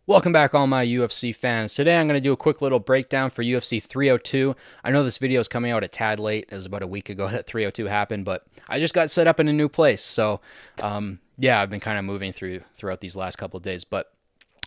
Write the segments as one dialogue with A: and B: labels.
A: Welcome back, all my UFC fans. Today I'm going to do a quick little breakdown for UFC 302. I know this video is coming out a tad late. It was about a week ago that 302 happened, but I just got set up in a new place. So, yeah, I've been kind of moving throughout these last couple of days. But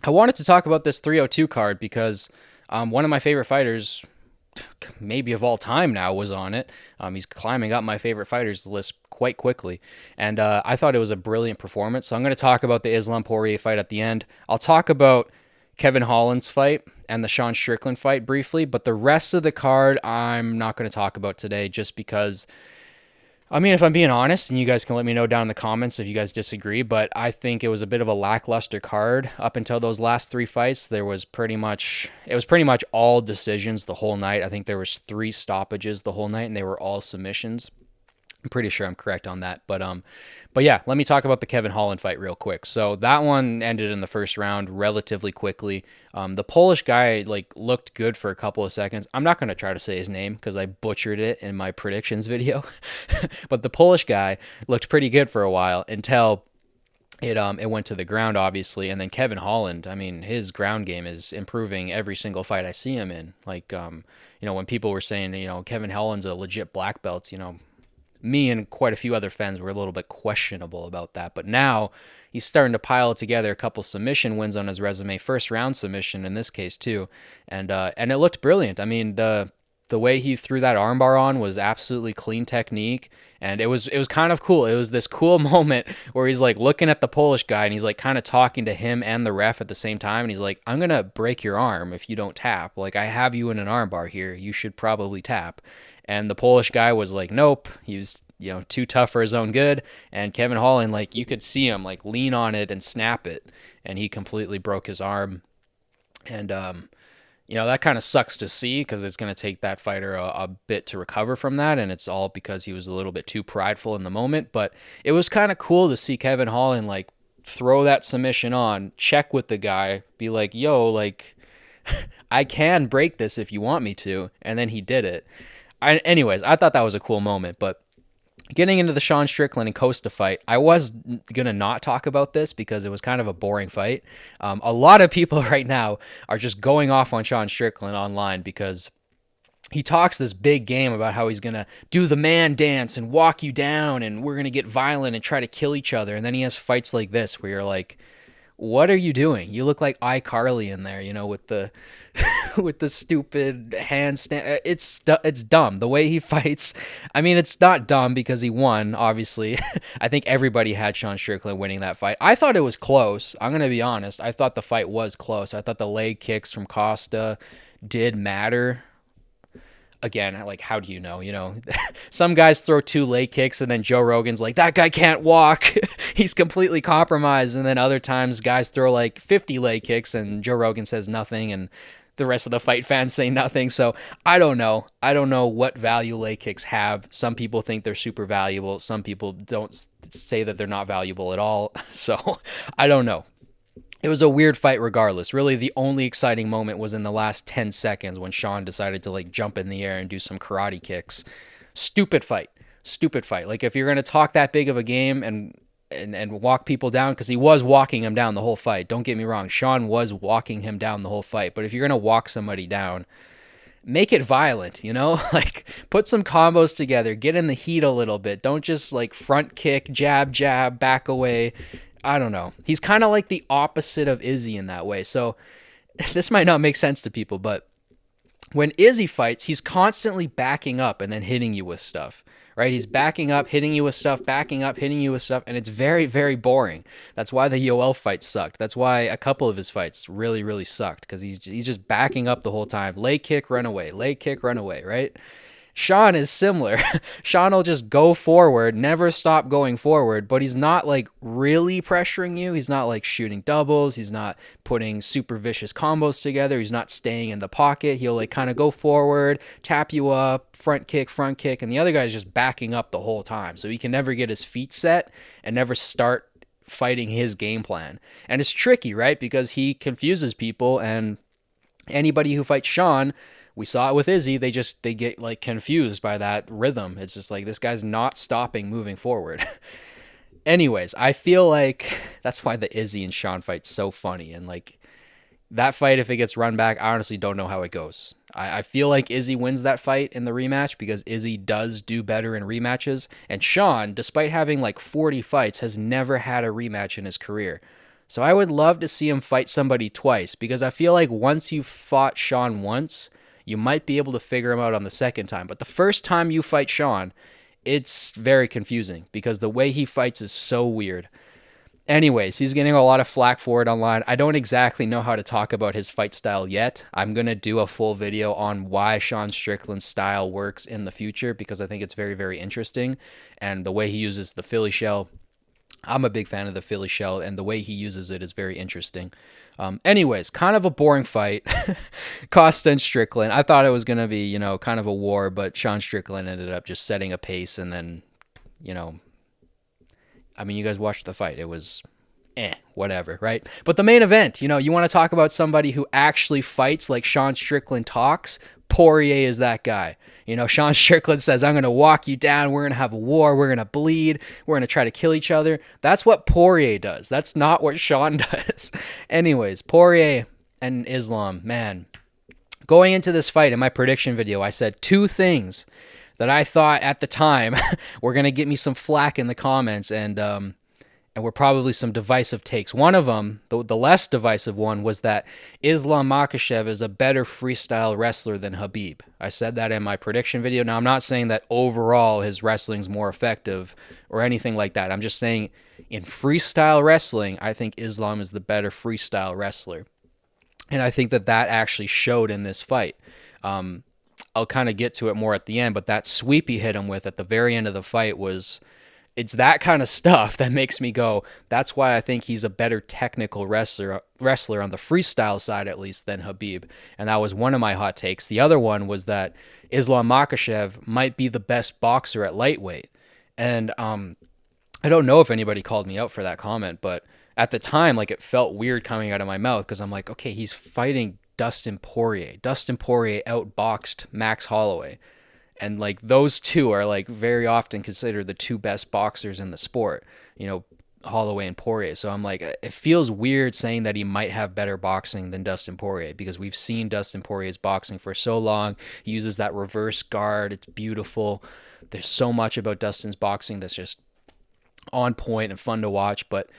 A: I wanted to talk about this 302 card because one of my favorite fighters, maybe of all time now, was on it. He's climbing up my favorite fighters list quite quickly. And I thought it was a brilliant performance. So I'm going to talk about the Islam Poirier fight at the end. I'll talk about Kevin Holland's fight and the Sean Strickland fight briefly, but the rest of the card I'm not going to talk about today just because, I mean, if I'm being honest, and you guys can let me know down in the comments if you guys disagree, but I think it was a bit of a lackluster card up until those last three fights. It was pretty much all decisions the whole night. I think there was 3 stoppages the whole night, and they were all submissions. I'm pretty sure I'm correct on that. But yeah, let me talk about the Kevin Holland fight real quick. So that one ended in the first round relatively quickly. The Polish guy looked good for a couple of seconds. I'm not going to try to say his name because I butchered it in my predictions video. But the Polish guy looked pretty good for a while until it went to the ground, obviously. And then Kevin Holland, I mean, his ground game is improving every single fight I see him in. When people were saying, Kevin Holland's a legit black belt, me and quite a few other fans were a little bit questionable about that. But now he's starting to pile together a couple submission wins on his resume, first round submission in this case too, and it looked brilliant. I mean, the way he threw that armbar on was absolutely clean technique, and it was kind of cool. It was this cool moment where he's like looking at the Polish guy and he's like kind of talking to him and the ref at the same time, and he's like, "I'm gonna break your arm if you don't tap. Like, I have you in an armbar here. You should probably tap." And the Polish guy was like, "Nope." He was, too tough for his own good. And Kevin Holland, you could see him lean on it and snap it, and he completely broke his arm. And that kind of sucks to see because it's going to take that fighter a bit to recover from that, and it's all because he was a little bit too prideful in the moment. But it was kind of cool to see Kevin Holland throw that submission on, check with the guy, be like, "Yo, I can break this if you want me to," and then he did it. Anyways, I thought that was a cool moment. But getting into the Sean Strickland and Costa fight, I was going to not talk about this because it was kind of a boring fight. A lot of people right now are just going off on Sean Strickland online because he talks this big game about how he's going to do the man dance and walk you down and we're going to get violent and try to kill each other. And then he has fights like this where you're like, what are you doing? You look like iCarly in there, with the with the stupid handstand. It's dumb the way he fights. I mean, it's not dumb because he won, obviously. I think everybody had Sean Strickland winning that fight. I thought it was close. I'm going to be honest. I thought the fight was close. I thought the leg kicks from Costa did matter. Again, how do you know? Some guys throw 2 leg kicks and then Joe Rogan's like, that guy can't walk. He's completely compromised. And then other times guys throw 50 leg kicks and Joe Rogan says nothing and the rest of the fight fans say nothing. So I don't know. I don't know what value leg kicks have. Some people think they're super valuable. Some people don't, say that they're not valuable at all. So I don't know. It was a weird fight regardless. Really, the only exciting moment was in the last 10 seconds when Sean decided to jump in the air and do some karate kicks. Stupid fight. Stupid fight. If you're going to talk that big of a game and walk people down, because he was walking him down the whole fight. Don't get me wrong. Sean was walking him down the whole fight. But if you're going to walk somebody down, make it violent, put some combos together, get in the heat a little bit. Don't just front kick, jab, jab, back away. I don't know. He's kind of like the opposite of Izzy in that way. So this might not make sense to people, but when Izzy fights, he's constantly backing up and then hitting you with stuff, right? He's backing up, hitting you with stuff, backing up, hitting you with stuff, and it's very, very boring. That's why the Yoel fight sucked. That's why a couple of his fights really, really sucked, because he's just backing up the whole time. Leg kick, run away. Leg kick, run away, right? Sean is similar. Sean will just go forward, never stop going forward, but he's not really pressuring you. He's not shooting doubles. He's not putting super vicious combos together. He's not staying in the pocket. He'll kind of go forward, tap you up, front kick, and the other guy's just backing up the whole time. So he can never get his feet set and never start fighting his game plan. And it's tricky, right? Because he confuses people, and anybody who fights Sean, we saw it with Izzy, they get confused by that rhythm. It's just this guy's not stopping moving forward. Anyways, I feel like that's why the Izzy and Sean fight's so funny, and That fight, if it gets run back, I honestly don't know how it goes. I feel like Izzy wins that fight in the rematch because Izzy does do better in rematches. And Sean, despite having like 40 fights, has never had a rematch in his career. So I would love to see him fight somebody twice because I feel like once you've fought Sean once, you might be able to figure him out on the second time. But the first time you fight Sean, it's very confusing because the way he fights is so weird. Anyways, he's getting a lot of flack for it online. I don't exactly know how to talk about his fight style yet. I'm going to do a full video on why Sean Strickland's style works in the future because I think it's very, very interesting. And the way he uses the Philly shell, I'm a big fan of the Philly shell, and the way he uses it is very interesting. Anyways, kind of a boring fight. Costa and Strickland. I thought it was going to be, kind of a war, but Sean Strickland ended up just setting a pace and then, you know, I mean, you guys watched the fight. It was whatever, right? But the main event, you want to talk about somebody who actually fights like Sean Strickland talks. Poirier is that guy. Sean Strickland says, I'm going to walk you down. We're going to have a war. We're going to bleed. We're going to try to kill each other. That's what Poirier does. That's not what Sean does. Anyways, Poirier and Islam, man. Going into this fight in my prediction video, I said two things that I thought at the time were going to get me some flack in the comments and were probably some divisive takes. One of them, the less divisive one, was that Islam Makhachev is a better freestyle wrestler than Khabib. I said that in my prediction video. Now, I'm not saying that overall his wrestling's more effective or anything like that. I'm just saying in freestyle wrestling, I think Islam is the better freestyle wrestler. And I think that actually showed in this fight. I'll kind of get to it more at the end, but that sweep he hit him with at the very end of the fight it's that kind of stuff that makes me go, that's why I think he's a better technical wrestler on the freestyle side, at least, than Khabib. And that was one of my hot takes. The other one was that Islam Makhachev might be the best boxer at lightweight. And I don't know if anybody called me out for that comment, but at the time, like, it felt weird coming out of my mouth because I'm like, okay, he's fighting Dustin Poirier. Dustin Poirier outboxed Max Holloway. And like those two are like very often considered the two best boxers in the sport, Holloway and Poirier. So I'm like, it feels weird saying that he might have better boxing than Dustin Poirier because we've seen Dustin Poirier's boxing for so long. He uses that reverse guard. It's beautiful. There's so much about Dustin's boxing that's just on point and fun to watch. But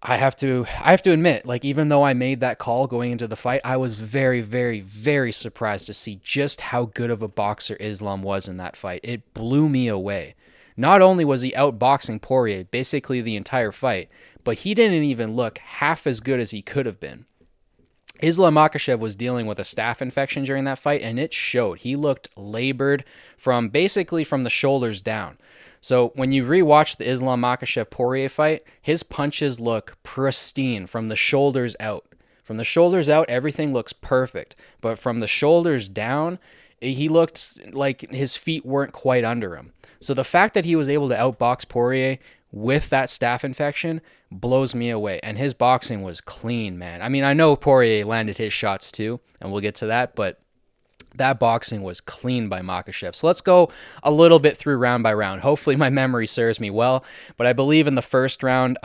A: I have to admit, like, even though I made that call going into the fight, I was very, very, very surprised to see just how good of a boxer Islam was in that fight. It blew me away. Not only was he outboxing Poirier basically the entire fight, but he didn't even look half as good as he could have been. Islam Makhachev was dealing with a staph infection during that fight, and it showed. He looked labored from the shoulders down. So when you rewatch the Islam Makhachev Poirier fight, his punches look pristine from the shoulders out. From the shoulders out, everything looks perfect. But from the shoulders down, he looked like his feet weren't quite under him. So the fact that he was able to outbox Poirier with that staph infection blows me away. And his boxing was clean, man. I mean, I know Poirier landed his shots too, and we'll get to that, but that boxing was clean by Makhachev. So let's go a little bit through round by round. Hopefully my memory serves me well, but I believe in the first round,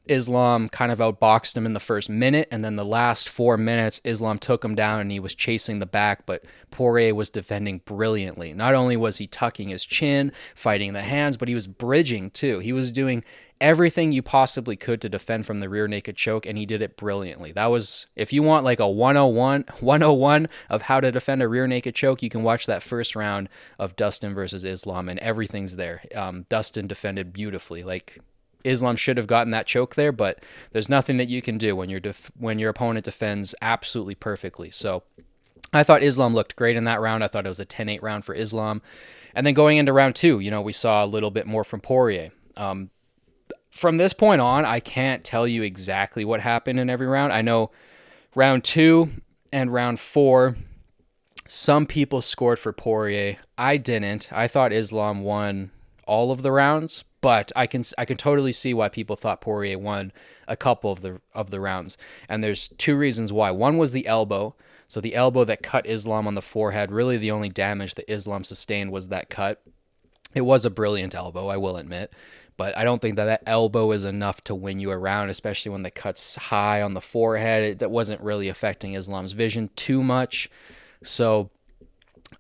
A: Islam kind of outboxed him in the first minute, and then the last 4 minutes, Islam took him down and he was chasing the back, but Poirier was defending brilliantly. Not only was he tucking his chin, fighting the hands, but he was bridging too. He was doing everything you possibly could to defend from the rear naked choke, and he did it brilliantly. That was, if you want like a 101 of how to defend a rear naked choke, you can watch that first round of Dustin versus Islam, and everything's there. Dustin defended beautifully. Like, Islam should have gotten that choke there, but there's nothing that you can do when your opponent defends absolutely perfectly. So I thought Islam looked great in that round. I thought it was a 10-8 round for Islam. And then going into round two, we saw a little bit more from Poirier. From this point on, I can't tell you exactly what happened in every round. I know round 2 and round 4, some people scored for Poirier. I didn't. I thought Islam won all of the rounds, but I can totally see why people thought Poirier won a couple of the rounds. And there's two reasons why. One was the elbow. So the elbow that cut Islam on the forehead, really the only damage that Islam sustained was that cut. It was a brilliant elbow, I will admit, but I don't think that that elbow is enough to win you a round, especially when the cut's high on the forehead. That wasn't really affecting Islam's vision too much. So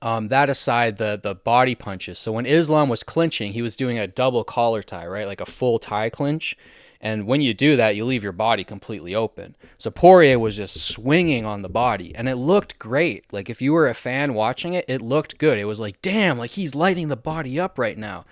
A: that aside, the body punches. So when Islam was clinching, he was doing a double collar tie, right? Like a full tie clinch. And when you do that, you leave your body completely open. So Poirier was just swinging on the body, and it looked great. Like if you were a fan watching it, it looked good. It was like, damn, like he's lighting the body up right now.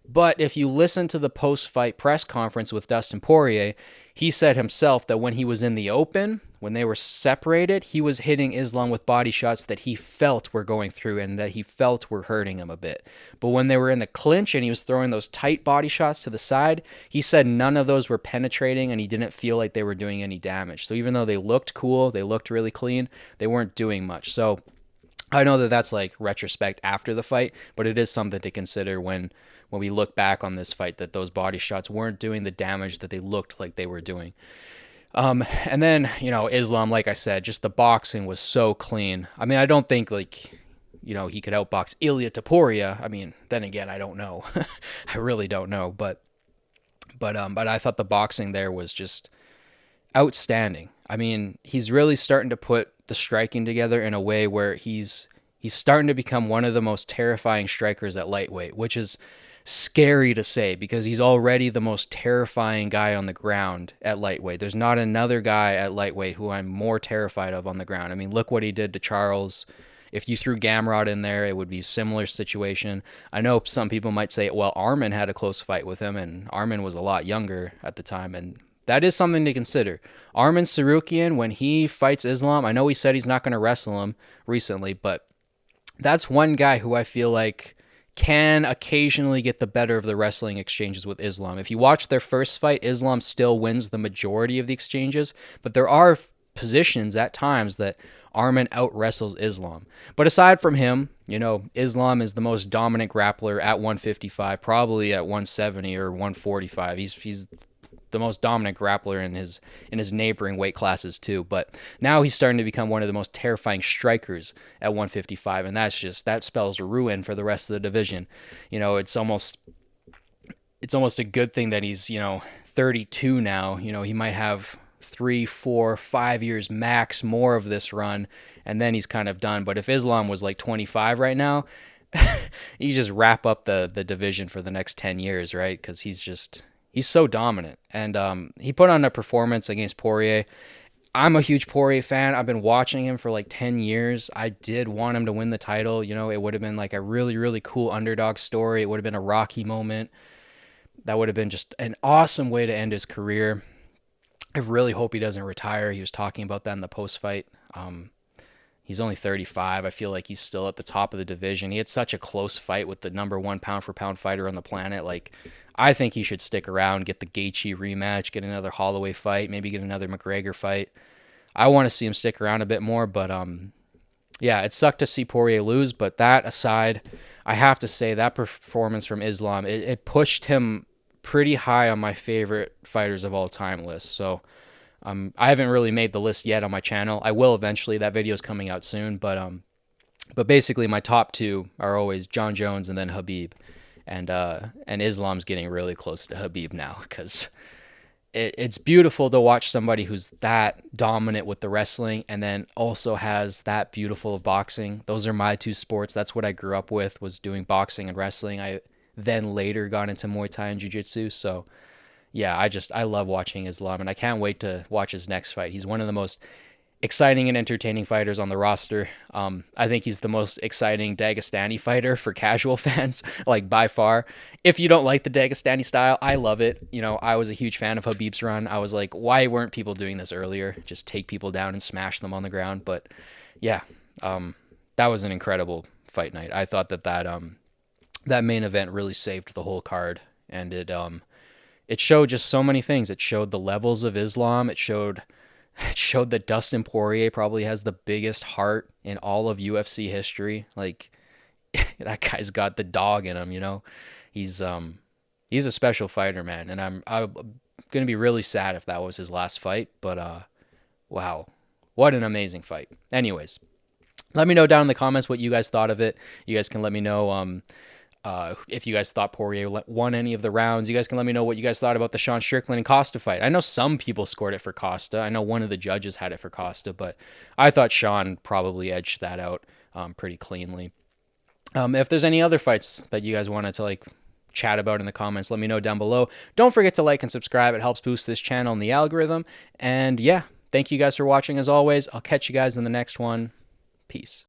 A: But if you listen to the post-fight press conference with Dustin Poirier, he said himself that when he was in the open, when they were separated, he was hitting Islam with body shots that he felt were going through and that he felt were hurting him a bit. But when they were in the clinch and he was throwing those tight body shots to the side, he said none of those were penetrating and he didn't feel like they were doing any damage. So even though they looked cool, they looked really clean, they weren't doing much. So I know that that's like retrospect after the fight, but it is something to consider when we look back on this fight, that those body shots weren't doing the damage that they looked like they were doing. And then, Islam, like I said, just the boxing was so clean. I mean, I don't think like, he could outbox Ilia Topuria. I mean, then again, I don't know. I really don't know. But I thought the boxing there was just outstanding. I mean, he's really starting to put the striking together in a way where he's starting to become one of the most terrifying strikers at lightweight, which is scary to say because he's already the most terrifying guy on the ground at lightweight. There's not another guy at lightweight who I'm more terrified of on the ground. I mean, look what he did to Charles. If you threw Gamrot in there, it would be a similar situation. I know some people might say, well, Arman had a close fight with him, and Arman was a lot younger at the time, and that is something to consider. Arman Sarukian, when he fights Islam, I know he said he's not going to wrestle him recently, but that's one guy who I feel like can occasionally get the better of the wrestling exchanges with Islam. If you watch their first fight, Islam still wins the majority of the exchanges, but there are positions at times that Arman out wrestles Islam. But aside from him, Islam is the most dominant grappler at 155, probably at 170 or 145. He's the most dominant grappler in his neighboring weight classes too. But now he's starting to become one of the most terrifying strikers at 155, and that spells ruin for the rest of the division. It's almost a good thing that he's 32 now. He might have 3, 4, 5 years max more of this run, and then he's kind of done. But if Islam was like 25 right now, you just wrap up the division for the next 10 years, right? Because he's so dominant. And he put on a performance against Poirier. I'm a huge Poirier fan. I've been watching him for like 10 years. I did want him to win the title. It would have been like a really, really cool underdog story. It would have been a Rocky moment. That would have been just an awesome way to end his career. I really hope he doesn't retire. He was talking about that in the post-fight. He's only 35. I feel like he's still at the top of the division. He had such a close fight with the number one pound-for-pound fighter on the planet. Like, I think he should stick around, get the Gaethje rematch, get another Holloway fight, maybe get another McGregor fight. I want to see him stick around a bit more, but yeah, it sucked to see Poirier lose. But that aside, I have to say that performance from Islam, it pushed him pretty high on my favorite fighters of all time list. So I haven't really made the list yet on my channel. I will eventually. That video is coming out soon. But basically my top two are always John Jones and then Khabib. And Islam's getting really close to Khabib now because it's beautiful to watch somebody who's that dominant with the wrestling and then also has that beautiful of boxing. Those are my two sports. That's what I grew up with, was doing boxing and wrestling. I then later got into Muay Thai and Jiu-Jitsu. So yeah, I love watching Islam, and I can't wait to watch his next fight. He's one of the most exciting and entertaining fighters on the roster. I think he's the most exciting Dagestani fighter for casual fans, like by far. If you don't like the Dagestani style, I love it. I was a huge fan of Khabib's run. I was like, why weren't people doing this earlier? Just take people down and smash them on the ground. But yeah, that was an incredible fight night. I thought that main event really saved the whole card, and it showed just so many things. It showed the levels of Islam. It showed that Dustin Poirier probably has the biggest heart in all of UFC history. Like, that guy's got the dog in him, He's a special fighter, man. And I'm going to be really sad if that was his last fight, but wow. What an amazing fight. Anyways, let me know down in the comments what you guys thought of it. You guys can let me know If you guys thought Poirier won any of the rounds, you guys can let me know what you guys thought about the Sean Strickland and Costa fight. I know some people scored it for Costa. I know one of the judges had it for Costa, but I thought Sean probably edged that out pretty cleanly. If there's any other fights that you guys wanted to like chat about in the comments, let me know down below. Don't forget to like and subscribe. It helps boost this channel and the algorithm. And yeah, thank you guys for watching as always. I'll catch you guys in the next one. Peace.